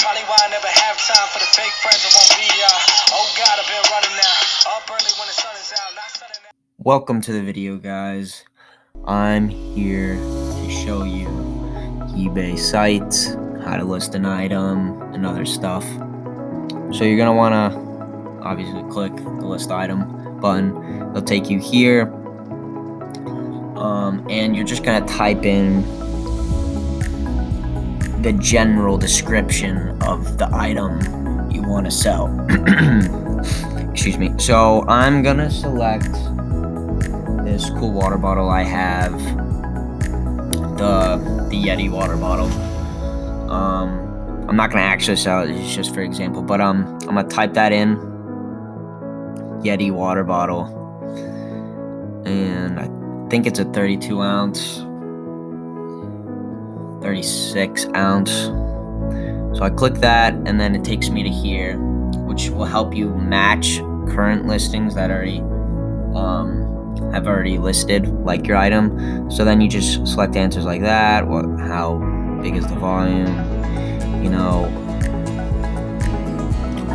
Probably why I never have time for the fake friends. I won't be, oh God, I've been running now. Up early when the sun is out, not sunning out. Welcome to the video, guys. I'm here to show you eBay sites, how to list an item, and other stuff. So you're gonna wanna obviously click the list item button. It'll take you here, and you're just gonna type in the general description of the item you want to sell. Excuse me. So I'm gonna select this cool water bottle I have, the Yeti water bottle. I'm not gonna actually sell it, it's just for example, but I'm gonna type that in, Yeti water bottle, and I think it's a 32 ounce, 36 ounce. So I click that, and then it takes me to here, which will help you match current listings that have already listed like your item. So then you just select answers like that. How big is the volume?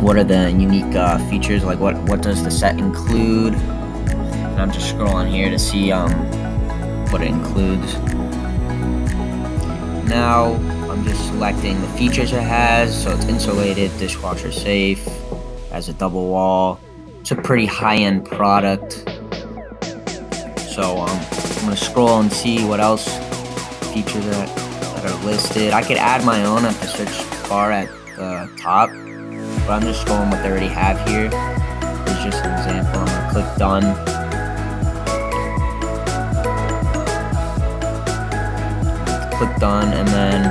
What are the unique features? Like what does the set include? And I'm just scrolling here to see what it includes. Now I'm just selecting the features it has. So it's insulated, dishwasher safe, has a double wall. It's a pretty high-end product. So I'm gonna scroll and see what else features that are listed. I could add my own at the search bar at the top, but I'm just scrolling what they already have here. It's just an example. I'm gonna click done. Click done, and then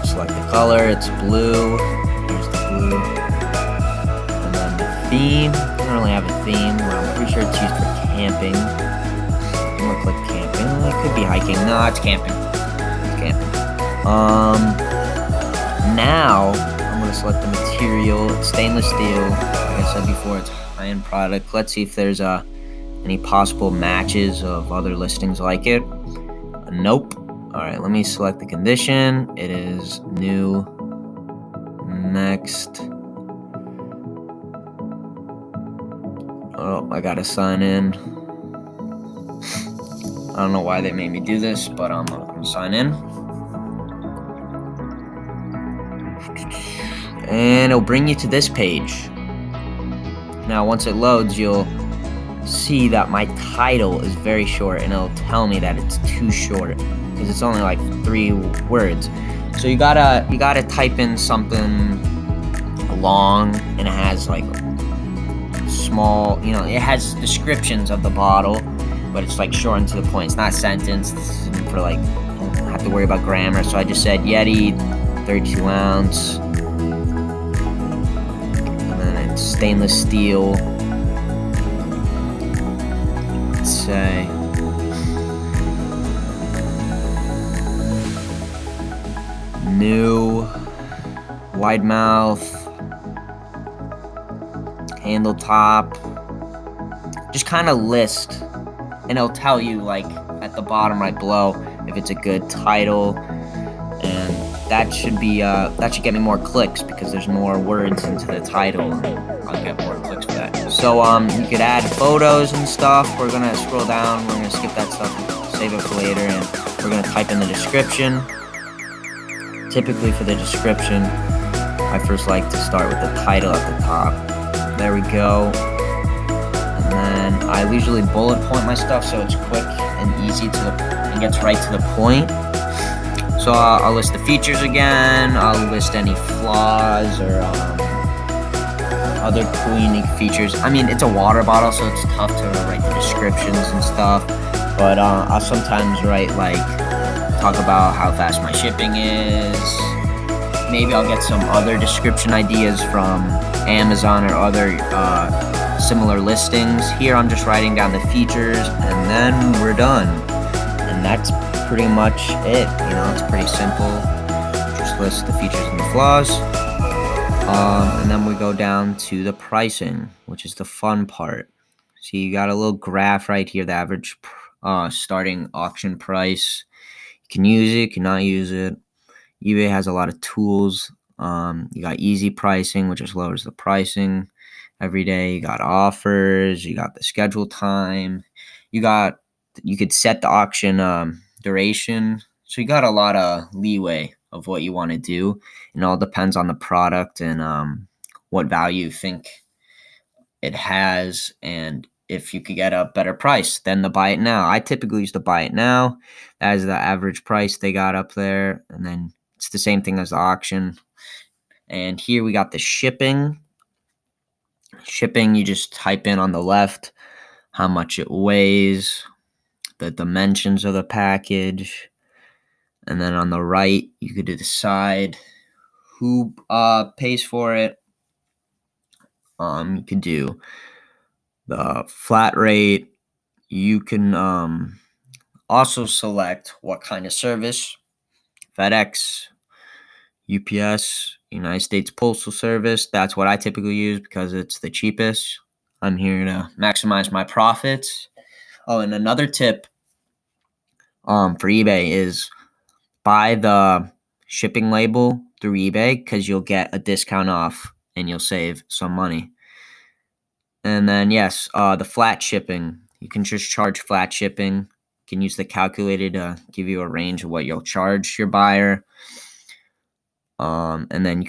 select the color. It's blue. Here's the blue. And then the theme. I don't really have a theme. I'm pretty sure it's used for camping. I'm gonna click camping. It could be hiking. No, it's camping. It's camping. Now I'm gonna select the material. It's stainless steel. Like I said before, it's a high-end product. Let's see if there's any possible matches of other listings like it. Nope. Alright, let me select the condition. It is new. Next. Oh, I gotta sign in. I don't know why they made me do this, but I'm gonna sign in. And it'll bring you to this page. Now, once it loads, you'll see that my title is very short, and it'll tell me that it's too short because it's only like 3 words. So you gotta type in something long, and it has like small, it has descriptions of the bottle, but it's like shortened to the point. It's not sentenced. This isn't for like, you don't have to worry about grammar. So I just said Yeti 32 ounce, and then it's stainless steel. Let's say new, wide mouth, handle top. Just kind of list, and it'll tell you like at the bottom right below if it's a good title, and that should get me more clicks because there's more words into the title. I'll get more clicks for that. So you could add photos and stuff. We're gonna scroll down. We're gonna skip that stuff and save it for later, and we're gonna type in the description. Typically for the description, I first like to start with the title at the top. There we go. And then I usually bullet point my stuff so it's quick and easy and gets right to the point. So I'll list the features again. I'll list any flaws or other cool unique features. I mean, it's a water bottle, so it's tough to write the descriptions and stuff. But I'll sometimes write talk about how fast my shipping is. Maybe I'll get some other description ideas from Amazon or other similar listings. Here I'm just writing down the features, and then we're done. And that's pretty much it. It's pretty simple. Just list the features and the flaws. And then we go down to the pricing, which is the fun part. See, you got a little graph right here, the average starting auction price. You can use it, cannot use it. eBay has a lot of tools You got easy pricing, which just lowers the pricing every day. You got offers. You got the schedule time. You could set the auction duration. So you got a lot of leeway of what you want to do. It all depends on the product and what value you think it has, and if you could get a better price than the buy it now. I typically use the buy it now as the average price they got up there, and then it's the same thing as the auction. And here we got the shipping. Shipping, you just type in on the left how much it weighs, the dimensions of the package, and then on the right you could decide who pays for it. You could do the flat rate. You can also select what kind of service: FedEx, UPS, United States Postal Service. That's what I typically use because it's the cheapest. I'm here to maximize my profits. Oh, and another tip for eBay is buy the shipping label through eBay because you'll get a discount off and you'll save some money. And then, yes, the flat shipping. You can just charge flat shipping. You can use the calculator to give you a range of what you'll charge your buyer. And then you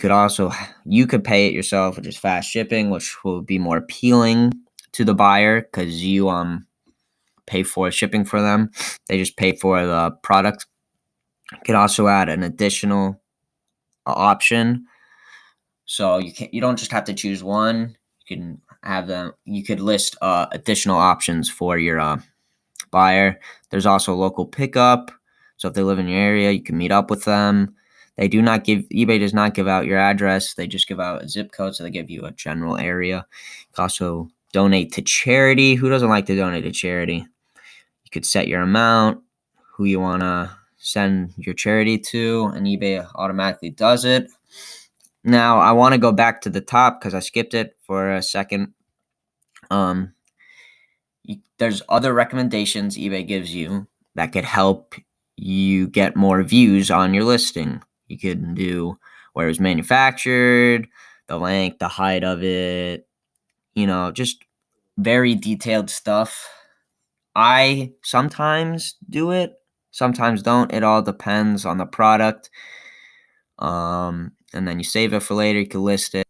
could pay it yourself, which is fast shipping, which will be more appealing to the buyer because you pay for shipping for them. They just pay for the product. You can also add an additional option, so you don't just have to choose one. You can have them. You could list additional options for your buyer. There's also local pickup, so if they live in your area, you can meet up with them. eBay does not give out your address. They just give out a zip code, so they give you a general area. You can also donate to charity. Who doesn't like to donate to charity? You could set your amount, who you want to send your charity to, and eBay automatically does it. Now, I want to go back to the top because I skipped it for a second. There's other recommendations eBay gives you that could help you get more views on your listing. You could do where it was manufactured, the length, the height of it, just very detailed stuff. I sometimes do it, sometimes don't. It all depends on the product. And then you save it for later. You can list it.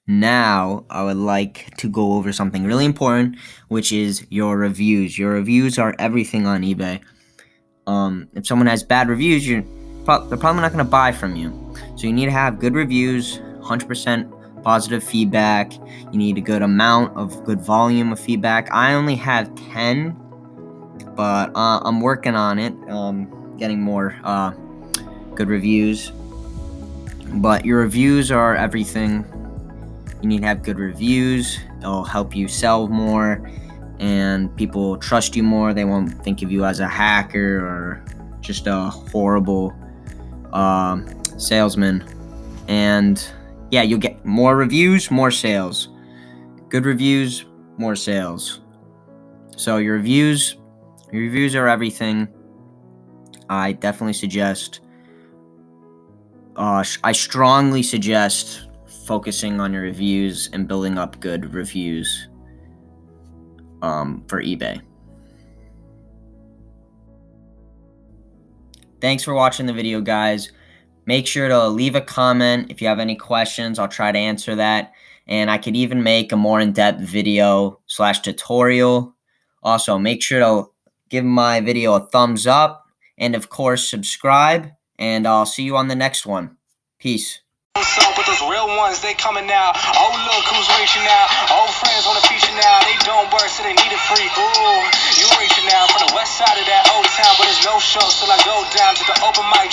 Now, I would like to go over something really important, which is your reviews. Your reviews are everything on eBay. If someone has bad reviews, they're probably not going to buy from you. So you need to have good reviews, 100% positive feedback. You need a good amount of good volume of feedback. I only have 10, but I'm working on it, getting more good reviews. But your reviews are everything. You need to have good reviews. It'll help you sell more, and people will trust you more. They won't think of you as a hacker or just a horrible salesman. And yeah, you'll get more reviews, more sales. Good reviews, more sales. So your reviews are everything. I definitely suggest. I strongly suggest focusing on your reviews and building up good reviews for eBay. Thanks for watching the video, guys. Make sure to leave a comment if you have any questions. I'll try to answer that. And I could even make a more in-depth video / tutorial. Also, make sure to give my video a thumbs up. And of course, subscribe. And I'll see you on the next one. Peace. But those real ones, they coming out. Oh, look who's reaching out. Old friends wanna feature now. They don't work, so they need it free. Ooh, you reaching out from the west side of that old town, but there's no show till I go down to the open mic.